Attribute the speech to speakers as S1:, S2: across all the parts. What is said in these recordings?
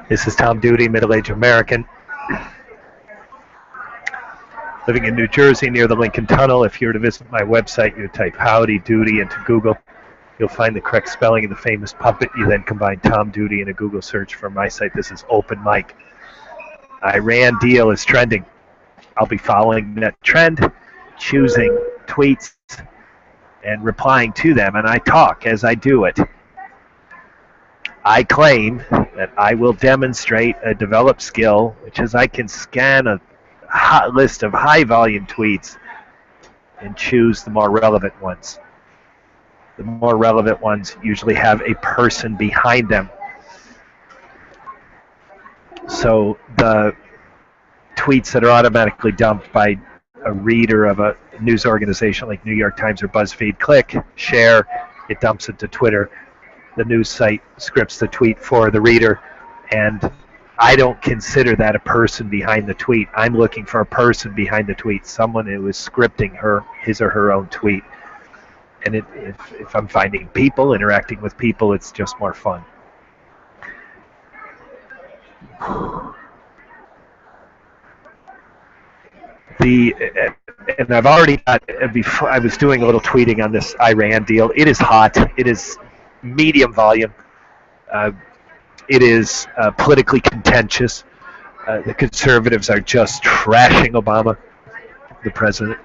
S1: This is Tom Duty, middle-aged American, living in New Jersey near the Lincoln Tunnel. If you were to visit my website, you would type Howdy Doody into Google. You'll find the correct spelling of the famous puppet. You then combine Tom Duty in a Google search for my site. This is Open Mic. Iran deal is trending. I'll be following that trend, choosing tweets, and replying to them, and I talk as I do it. I claim that I will demonstrate a developed skill, which is I can scan a hot list of high-volume tweets and choose the more relevant ones. The more relevant ones usually have a person behind them. So the tweets that are automatically dumped by a reader of a news organization like New York Times or BuzzFeed, click, share, it dumps it to Twitter. The news site scripts the tweet for the reader, and I don't consider that a person behind the tweet. I'm looking for a person behind the tweet, someone who is scripting his or her own tweet. And if I'm finding people, interacting with people, it's just more fun. And I've already got, before I was doing a little tweeting on this Iran deal. It is hot. It is medium volume. It is politically contentious. The conservatives are just trashing Obama, the president,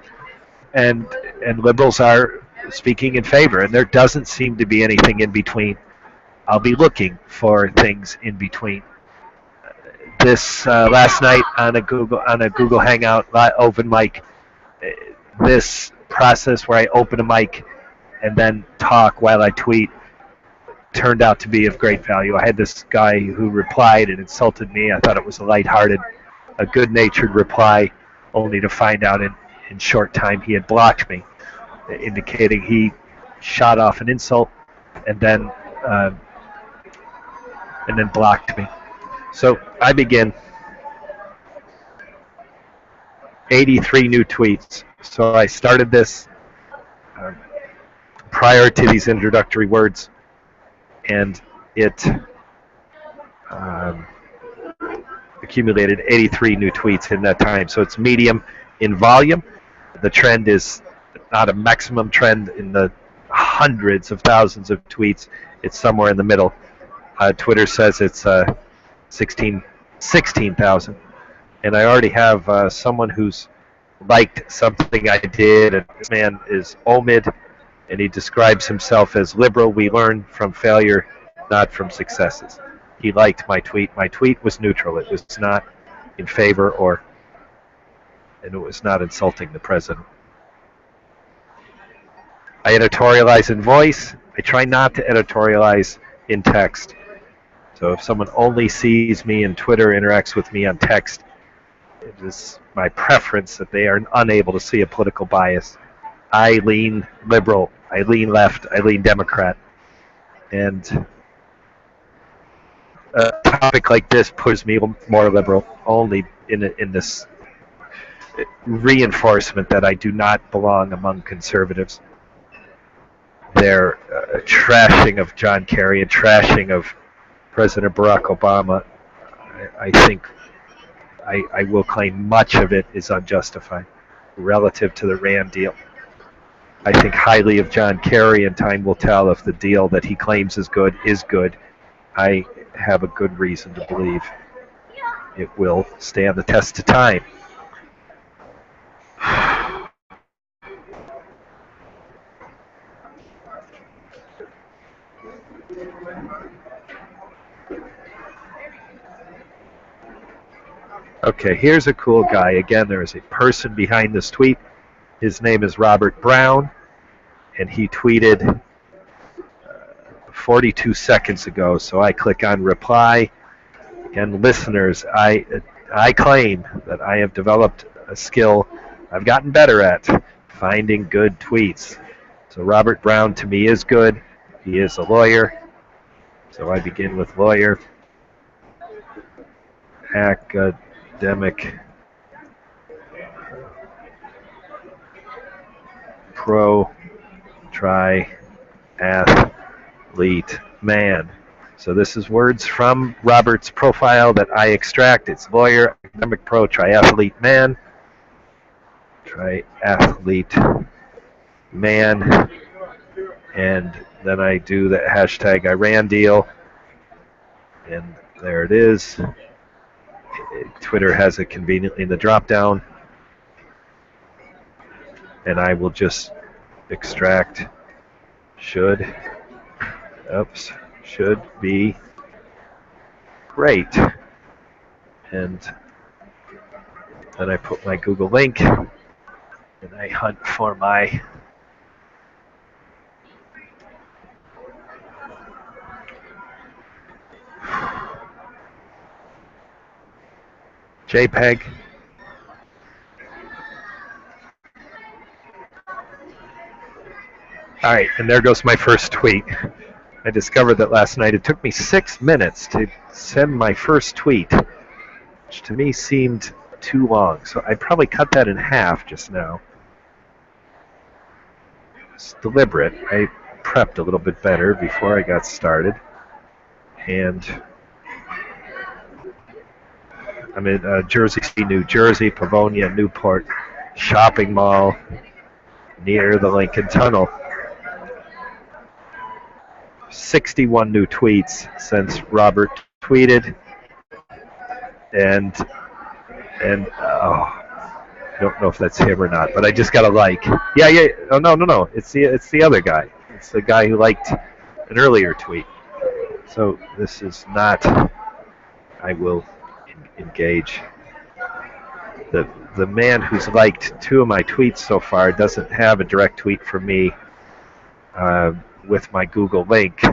S1: and liberals are speaking in favor, and there doesn't seem to be anything in between. I'll be looking for things in between. This last night on a Google Hangout open mic, this process where I open a mic and then talk while I tweet turned out to be of great value. I had this guy who replied and insulted me. I thought it was a good-natured reply, only to find out in short time he had blocked me, indicating he shot off an insult and then blocked me. So I begin. 83 new tweets. So I started this prior to these introductory words, and it accumulated 83 new tweets in that time. So it's medium in volume. The trend is not a maximum trend in the hundreds of thousands of tweets. It's somewhere in the middle. Twitter says it's 16,000. And I already have someone who's liked something I did, and this man is Omid, and he describes himself as liberal. We learn from failure, not from successes. He liked my tweet. My tweet was neutral. It was not in favor and it was not insulting the president. I editorialize in voice. I try not to editorialize in text. So if someone only sees me in Twitter, interacts with me on text, it is my preference that they are unable to see a political bias. I lean liberal. I lean left. I lean Democrat. And a topic like this pushes me more liberal, only in this reinforcement that I do not belong among conservatives. Their trashing of John Kerry and trashing of President Barack Obama, I think I will claim much of it is unjustified relative to the Iran deal. I think highly of John Kerry, and time will tell if the deal that he claims is good is good. I have a good reason to believe it will stand the test of time. Okay, here's a cool guy. Again, there is a person behind this tweet. His name is Robert Brown, and he tweeted 42 seconds ago. So I click on reply. Again, listeners, I claim that I have developed a skill I've gotten better at, finding good tweets. So Robert Brown to me is good. He is a lawyer. So I begin with lawyer. Academic. Pro. Triathlete. man. So this is words from Robert's profile that I extract. It's lawyer, academic pro, triathlete man. Triathlete man. And then I do the hashtag Iran deal. And there it is. Twitter has it conveniently in the drop down. And I will just extract should be great. And then I put my Google link and I hunt for my JPEG. All right, and there goes my first tweet. I discovered that last night. It took me 6 minutes to send my first tweet, which to me seemed too long. So I probably cut that in half just now. It's deliberate. I prepped a little bit better before I got started. And I'm in Jersey City, New Jersey, Pavonia, Newport shopping mall near the Lincoln Tunnel. 61 new tweets since Robert tweeted, and I don't know if that's him or not, but I just got a like. Yeah. Oh no. It's the other guy. It's the guy who liked an earlier tweet. So this is not. I will engage. The man who's liked 2 of my tweets so far doesn't have a direct tweet from me with my Google link.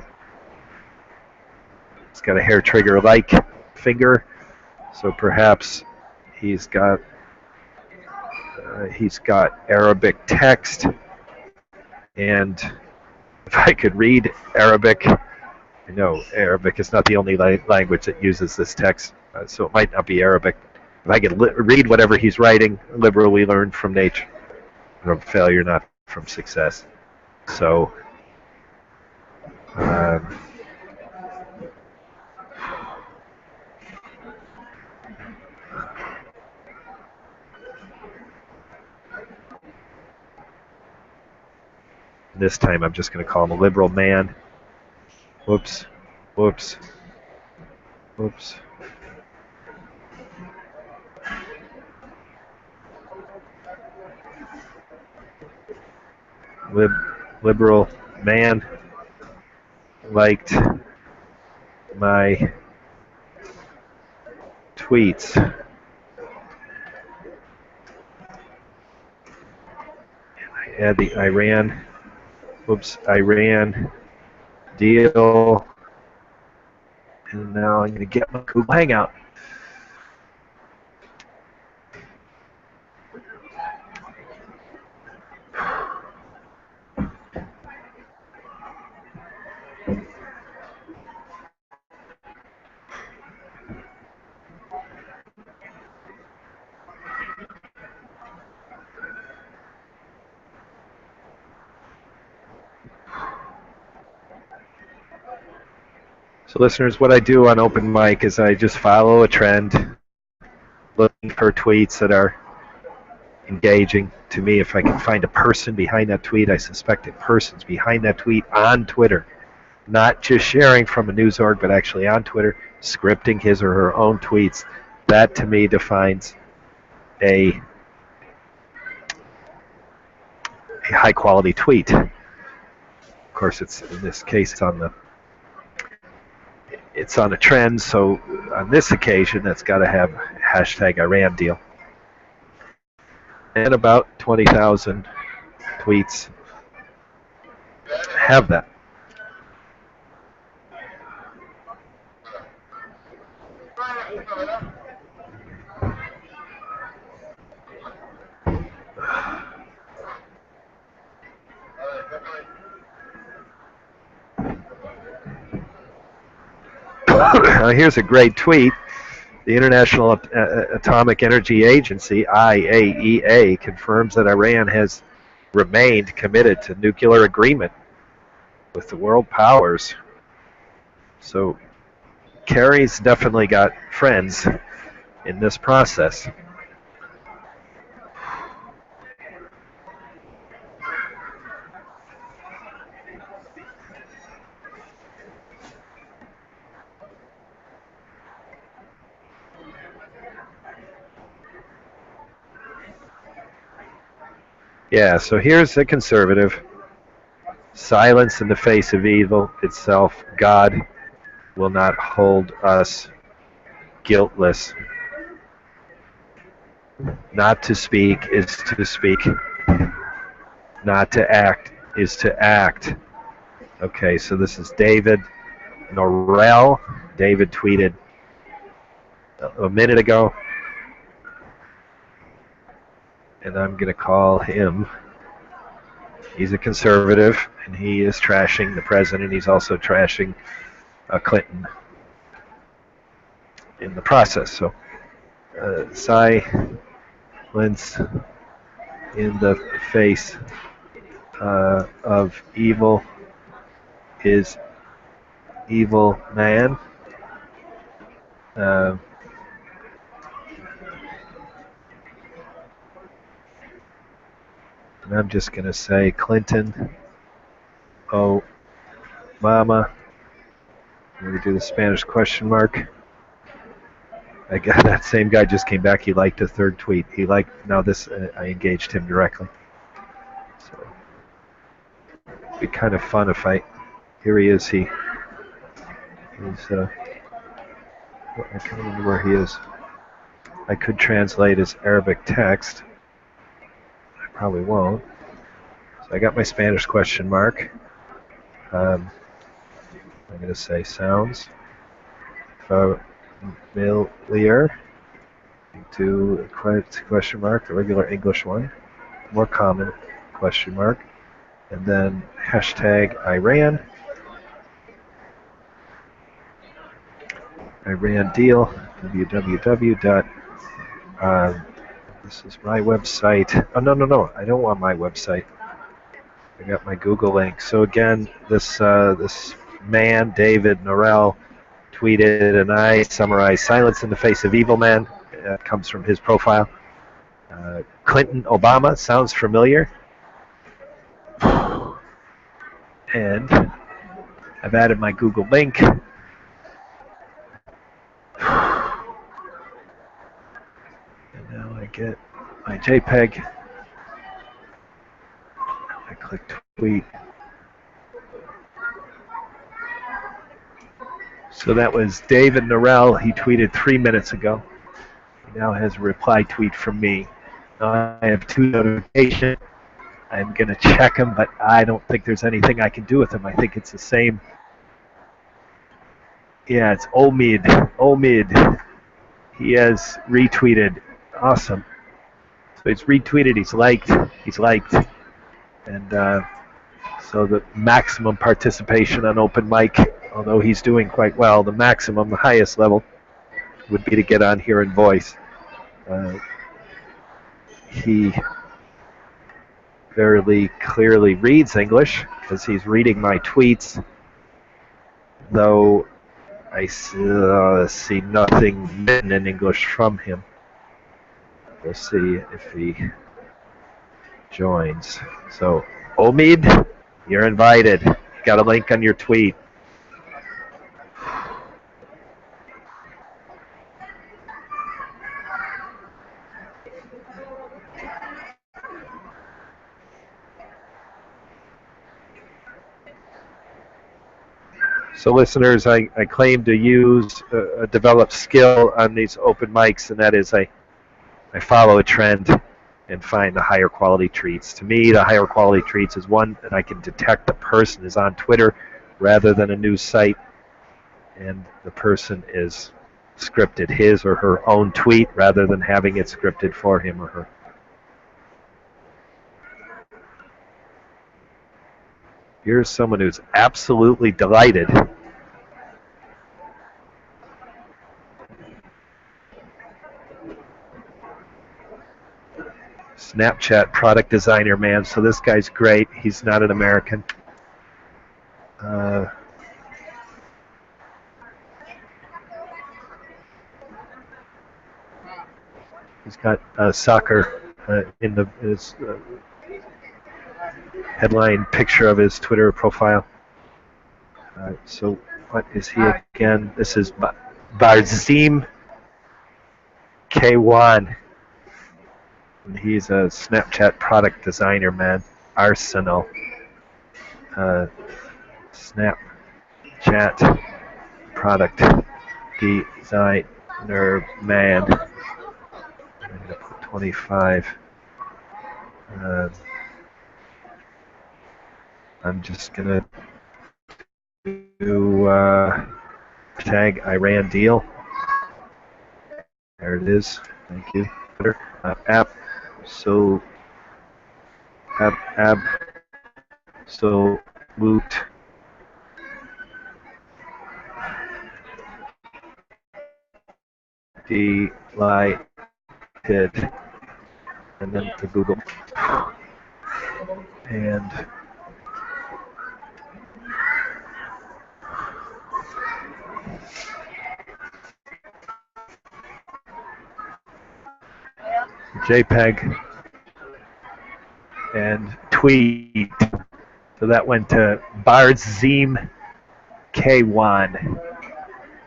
S1: It's got a hair trigger like finger, so perhaps he's got Arabic text, and if I could read Arabic, I know Arabic is not the only language that uses this text, so it might not be Arabic. If I could read whatever he's writing, liberally learned from nature, from failure, not from success. So, this time I'm just going to call him a liberal man. Whoops. Liberal man liked my tweets. I add the Iran deal. And now I'm going to get my Google Hangout. So listeners, what I do on open mic is I just follow a trend, looking for tweets that are engaging. To me, if I can find a person behind that tweet, I suspect a person's behind that tweet on Twitter. Not just sharing from a news org, but actually on Twitter, scripting his or her own tweets. That to me defines a high quality tweet. Of course, it's in this case it's on a trend, so on this occasion that's got to have hashtag Iran deal. And about 20,000 tweets have that. Here's a great tweet. The International Atomic Energy Agency, IAEA, confirms that Iran has remained committed to nuclear agreement. with the world powers. So Kerry's definitely got friends in this process. Yeah, so here's the conservative. Silence in the face of evil itself. God will not hold us guiltless. Not to speak is to speak. Not to act is to act. Okay, so this is David Norrell. David tweeted a minute ago, and I'm going to call him. He's a conservative, and he is trashing the president. He's also trashing Clinton in the process. So, silence in the face of evil is evil man. And I'm just going to say Clinton, Obama. I'm going to do the Spanish question mark. I got that same guy just came back. He liked a third tweet. He liked, now this, I engaged him directly. So it'd be kind of fun if here he is. He's, I can't remember where he is. I could translate his Arabic text. I probably won't. So I got my Spanish question mark. I'm going to say sounds familiar to question mark, the regular English one, more common question mark, and then hashtag Iran deal, www. This is my website. Oh, no, I don't want my website. I got my Google link. So again, this man, David Norrell, tweeted, and I summarized silence in the face of evil man. That comes from his profile. Clinton, Obama, sounds familiar. And I've added my Google link. And now I get my JPEG. I click tweet. So that was David Norrell. He tweeted 3 minutes ago. He now has a reply tweet from me. Now I have 2 notifications. I'm going to check them, but I don't think there's anything I can do with them. I think it's the same. Yeah, it's Omid. He has retweeted. Awesome. So he's retweeted, he's liked. And so the maximum participation on open mic, although he's doing quite well, the highest level, would be to get on here and voice. He very clearly reads English because he's reading my tweets, though I see nothing written in English from him. We'll see if he joins. So, Omid, you're invited. Got a link on your tweet. So listeners, I claim to use a developed skill on these open mics, and that is I follow a trend and find the higher quality tweets. To me, the higher quality tweets is one that I can detect the person is on Twitter rather than a news site, and the person is scripted his or her own tweet rather than having it scripted for him or her. Here's someone who's absolutely delighted. Snapchat product designer, man. So this guy's great. He's not an American. He's got soccer in his headline picture of his Twitter profile. So what is he again? This is Barzim K1. He's a Snapchat product designer, man. Arsenal. Snapchat product designer, man. I'm going to put 25. I'm just going to do tag Iran deal. There it is. Thank you. Absolute delighted. And then to Google. And JPEG and tweet. So that went to Barzim K1.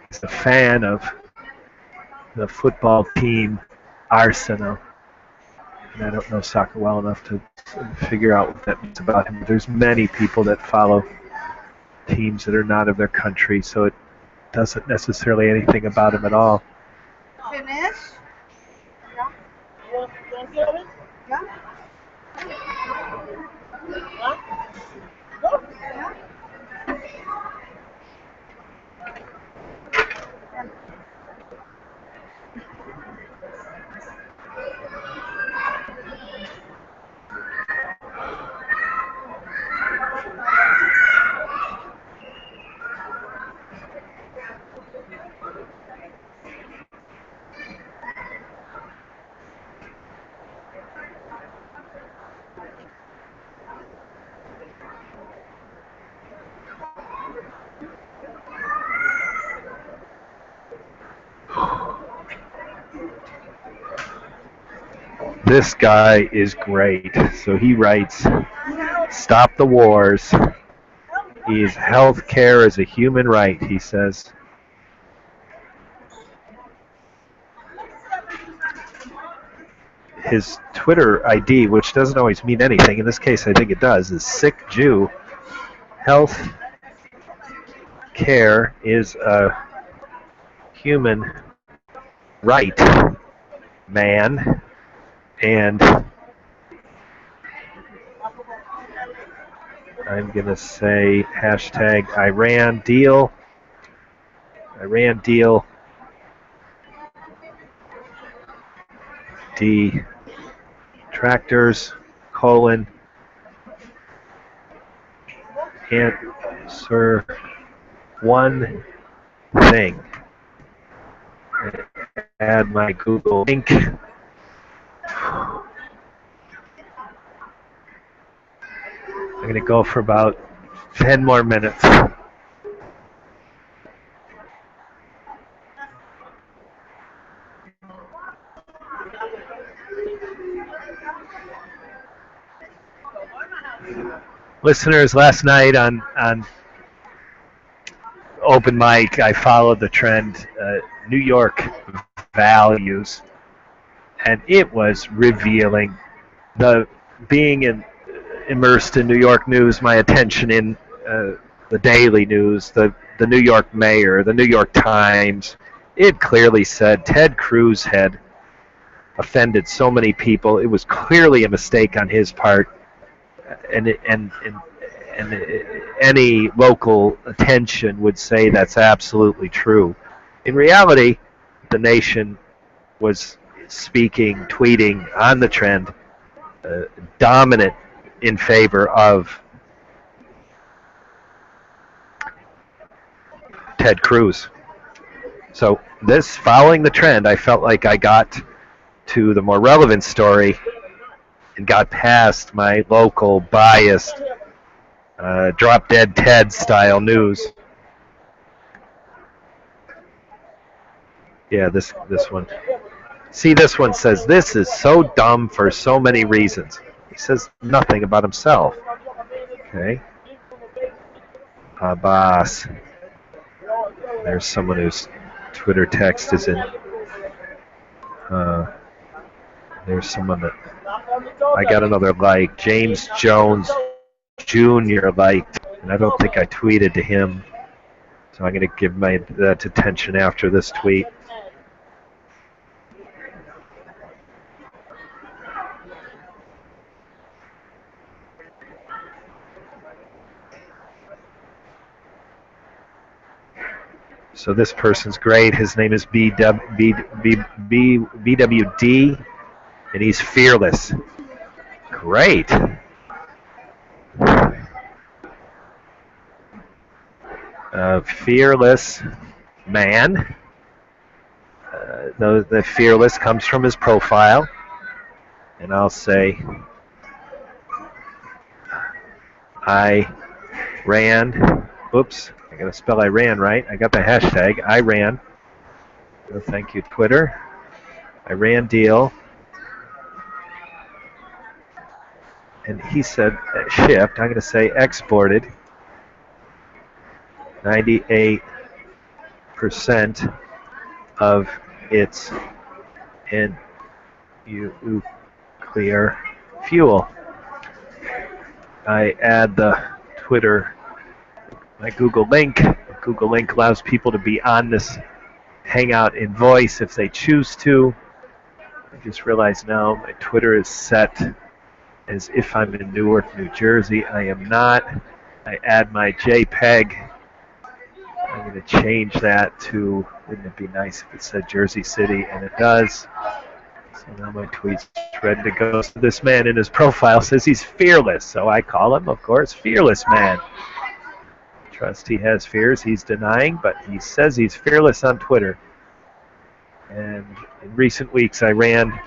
S1: He's a fan of the football team Arsenal. And I don't know soccer well enough to figure out what that means about him. There's many people that follow teams that are not of their country, so it doesn't necessarily anything about him at all.
S2: Finish? Yeah.
S1: This guy is great. So he writes, "Stop the wars. Health care is a human right," he says. His Twitter ID, which doesn't always mean anything, in this case I think it does, is Sick Jew. Health care is a human right, man. And I'm going to say hashtag Iran deal. Iran deal. Detractors, colon, answer one thing. Add my Google link. I'm going to go for about 10 more minutes. Listeners, last night on open mic, I followed the trend, New York values, and it was revealing. Being immersed in New York news, my attention in the daily news, the New York Mayor, the New York Times, it clearly said Ted Cruz had offended so many people. It was clearly a mistake on his part, and any local attention would say that's absolutely true. In reality, the nation was speaking, tweeting on the trend, dominant in favor of Ted Cruz. So this, following the trend, I felt like I got to the more relevant story and got past my local biased Drop Dead Ted style news. Yeah, this one. See, this one says, this is so dumb for so many reasons. He says nothing about himself. Okay. Abbas. There's someone whose Twitter text is in. There's someone that I got another like. James Jones Jr. liked, and I don't think I tweeted to him. So I'm going to give that attention after this tweet. So this person's great. His name is BWD, and he's fearless. Great. Fearless man. The fearless comes from his profile. And I'll say, I ran. Oops, I got to spell I ran right. I got the hashtag I ran. So thank you, Twitter. I ran deal. And he said shipped. I'm going to say exported. 98% of its in nuclear fuel. I add the Twitter, my Google link. Google link allows people to be on this Hangout in voice if they choose to. I just realized now my Twitter is set as if I'm in Newark, New Jersey. I am not. I add my JPEG. I'm going to change that to, wouldn't it be nice if it said Jersey City, and it does. So now my tweet's ready to go. So this man in his profile says he's fearless, so I call him, of course, Fearless Man. Trust he has fears he's denying, but he says he's fearless on Twitter. And in recent weeks, Iran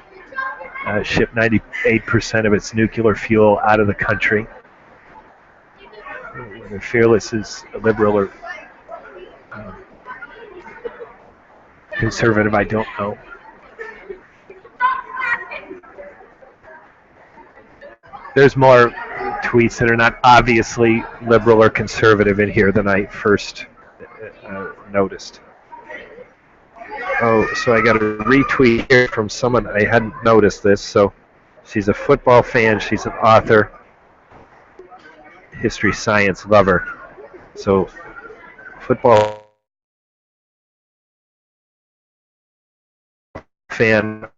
S1: shipped 98% of its nuclear fuel out of the country. Whether fearless is a liberal or conservative, I don't know. There's more tweets that are not obviously liberal or conservative in here than I first noticed. Oh, so I got a retweet here from someone. I hadn't noticed this. So she's a football fan. She's an author, history, science lover. So football fan,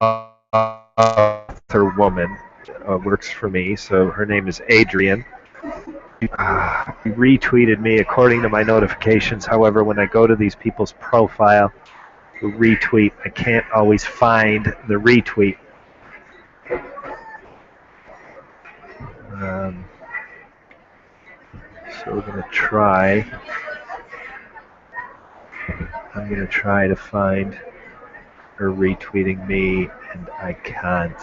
S1: author woman, works for me. So her name is Adrian. He retweeted me according to my notifications. However, when I go to these people's profile who retweet, I can't always find the retweet. So we're going to try. I'm going to try to find her retweeting me, and I can't.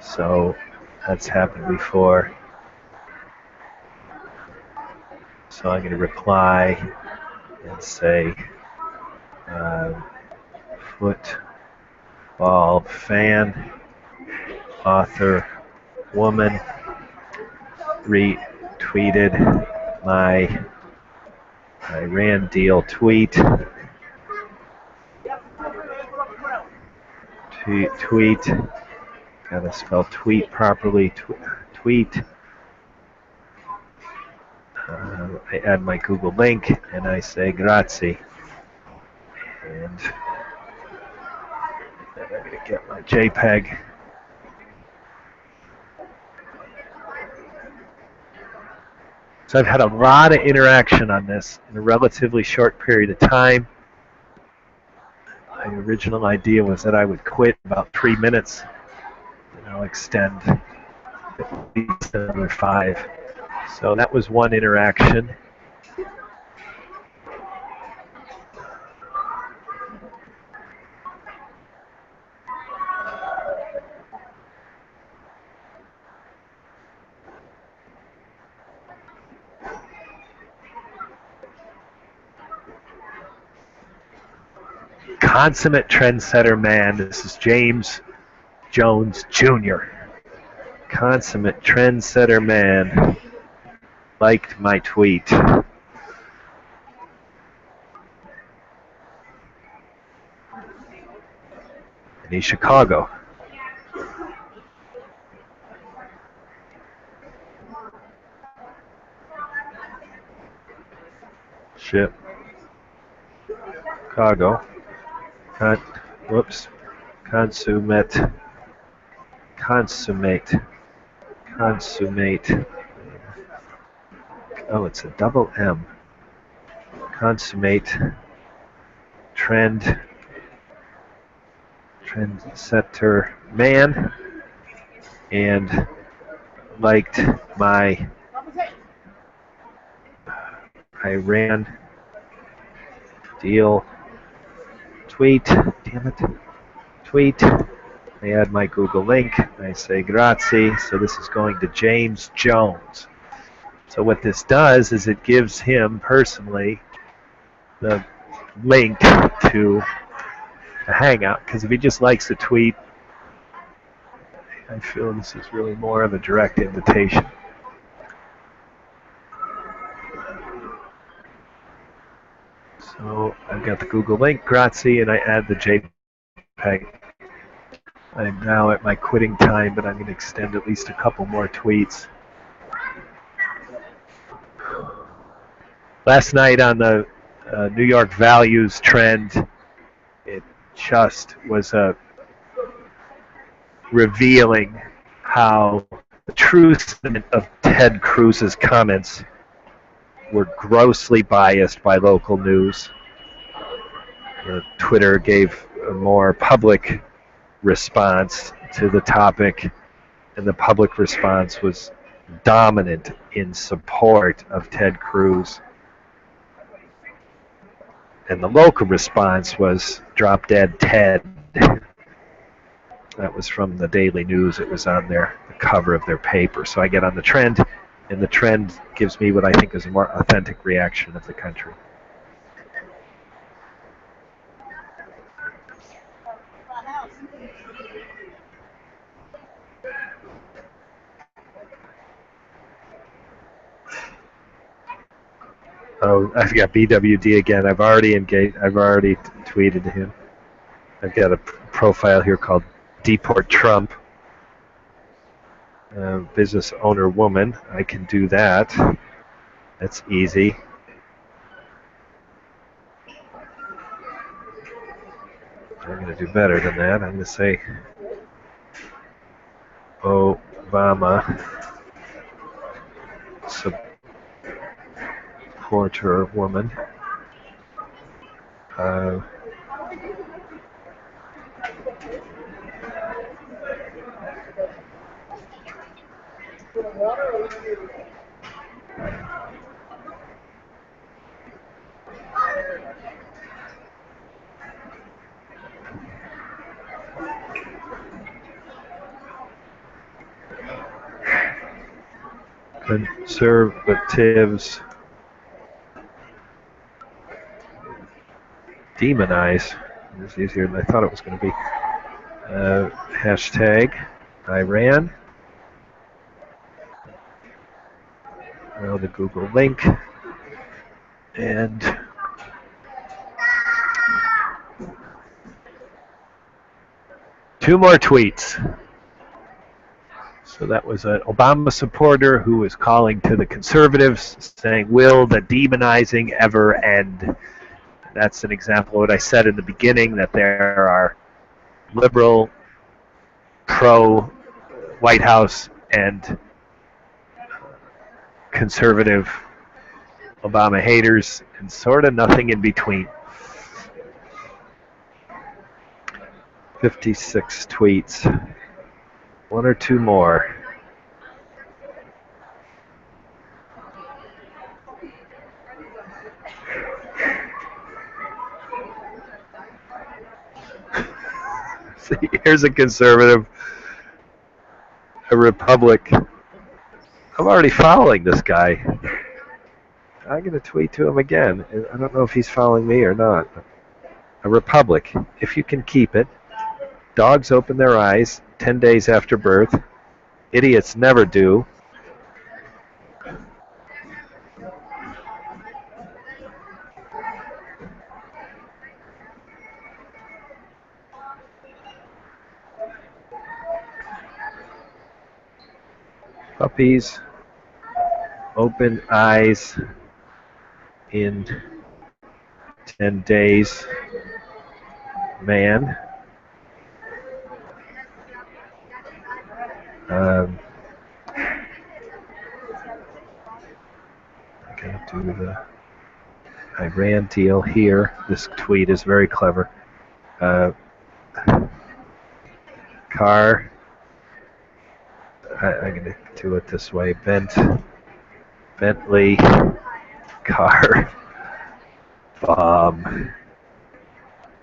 S1: So that's happened before. So I'm going to reply and say, football fan, author, woman, retweeted my Iran deal tweet. Tweet. Gotta spell tweet properly. Tweet. I add my Google link and I say grazie. And then I'm going to get my JPEG. So I've had a lot of interaction on this in a relatively short period of time. My original idea was that I would quit in about 3 minutes, and I'll extend at least another 5. So that was one interaction. Consummate trendsetter man. This is James Jones Jr. Consummate trendsetter man. Liked my tweet. And he's Chicago. Shit. Chicago. Consummate. Oh, it's a double M. Consummate trendsetter man, and liked my Iran deal tweet. Damn it. Tweet. I add my Google link. I say grazie. So this is going to James Jones. So what this does is it gives him personally the link to a Hangout, because if he just likes a tweet, I feel this is really more of a direct invitation. So I've got the Google link, grazie, and I add the JPEG. I'm now at my quitting time, but I'm going to extend at least a couple more tweets. Last night on the New York values trend, it just was revealing how the truth of Ted Cruz's comments were grossly biased by local news. Twitter gave a more public response to the topic, and the public response was dominant in support of Ted Cruz. And the local response was drop dead Ted. That was from the Daily News. It was on the cover of their paper. So I get on the trend, and the trend gives me what I think is a more authentic reaction of the country. Oh, I've got BWD again. I've already engaged. I've already tweeted to him. I've got a profile here called Deport Trump. Business owner woman. I can do that. That's easy. I'm going to do better than that. I'm going to say Obama supporter woman. Conservatives demonize. It's easier than I thought it was going to be. Hashtag Iran. Now the Google link. And two more tweets. So that was an Obama supporter who was calling to the conservatives saying, will the demonizing ever end? That's an example of what I said in the beginning, that there are liberal, pro-White House, and conservative Obama haters, and sort of nothing in between. 56 tweets. One or two more. See, here's a conservative, a Republic. I'm already following this guy. I'm going to tweet to him again. I don't know if he's following me or not. a republic, if you can keep it. Dogs open their eyes 10 days after birth. Idiots never do. Puppies open eyes in 10 days. Man. I gotta do the Iran deal here. This tweet is very clever. Car. I'm gonna do it this way. Bentley car bomb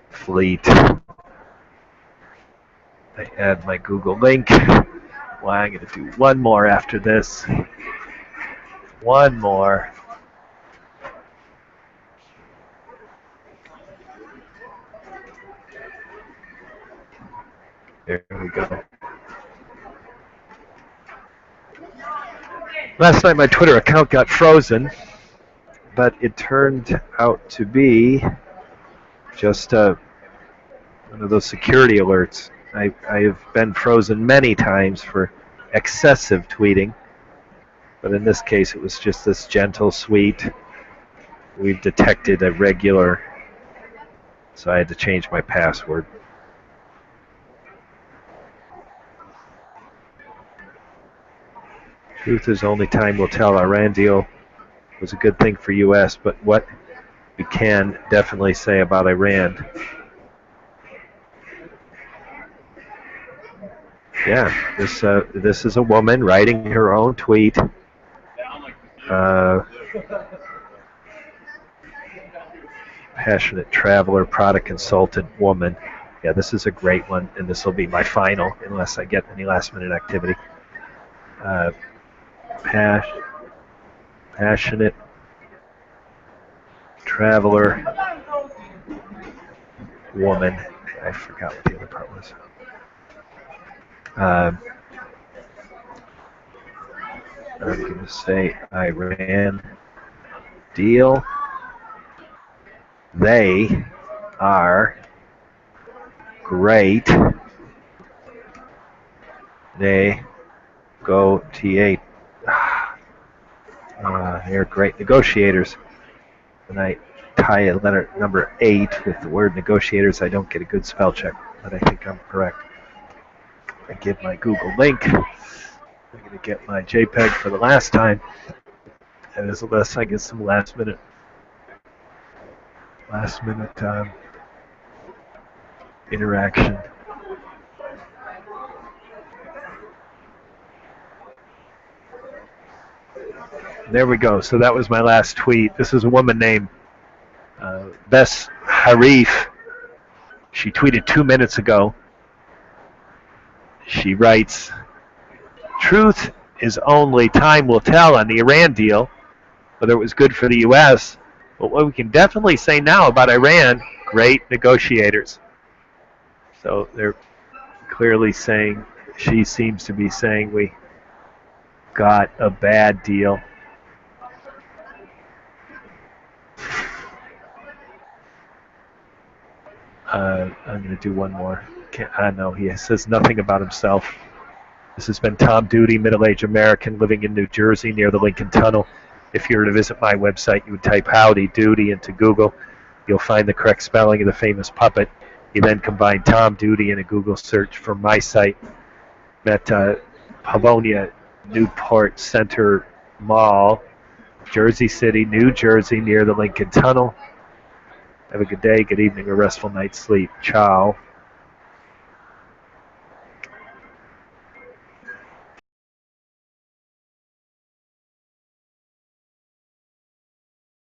S1: fleet. I add my Google link. Well, I'm going to do one more after this. One more. There we go. Last night my Twitter account got frozen, but it turned out to be just one of those security alerts. I've been frozen many times for excessive tweeting, but in this case it was just this gentle, sweet. We've detected a regular, so I had to change my password. Truth is only time will tell. Iran deal was a good thing for U.S., but what we can definitely say about Iran. Yeah, this is a woman writing her own tweet. Passionate traveler, product consultant woman. Yeah, this is a great one, and this will be my final unless I get any last-minute activity. Passionate traveler woman. I forgot what the other part was. I'm going to say Iran deal. They are great. They go T8. They're great negotiators. When I tie a letter number 8 with the word negotiators, I don't get a good spell check, but I think I'm correct. I give my Google link. I'm going to get my JPEG for the last time. And unless I get some last minute interaction. There we go. So that was my last tweet. This is a woman named Bess Harif. She tweeted 2 minutes ago. She writes, truth is only time will tell on the Iran deal, whether it was good for the U.S., but what we can definitely say now about Iran, great negotiators. So they're clearly saying, she seems to be saying we got a bad deal. I'm going to do one more. No, he says nothing about himself. This has been Tom Duty, middle-aged American living in New Jersey near the Lincoln Tunnel. If you were to visit my website, you would type Howdy Doody into Google. You'll find the correct spelling of the famous puppet. You then combine Tom Duty in a Google search from my site. Met Pavonia Newport Center Mall, Jersey City, New Jersey, near the Lincoln Tunnel. Have a good day, good evening, or restful night's sleep. Ciao.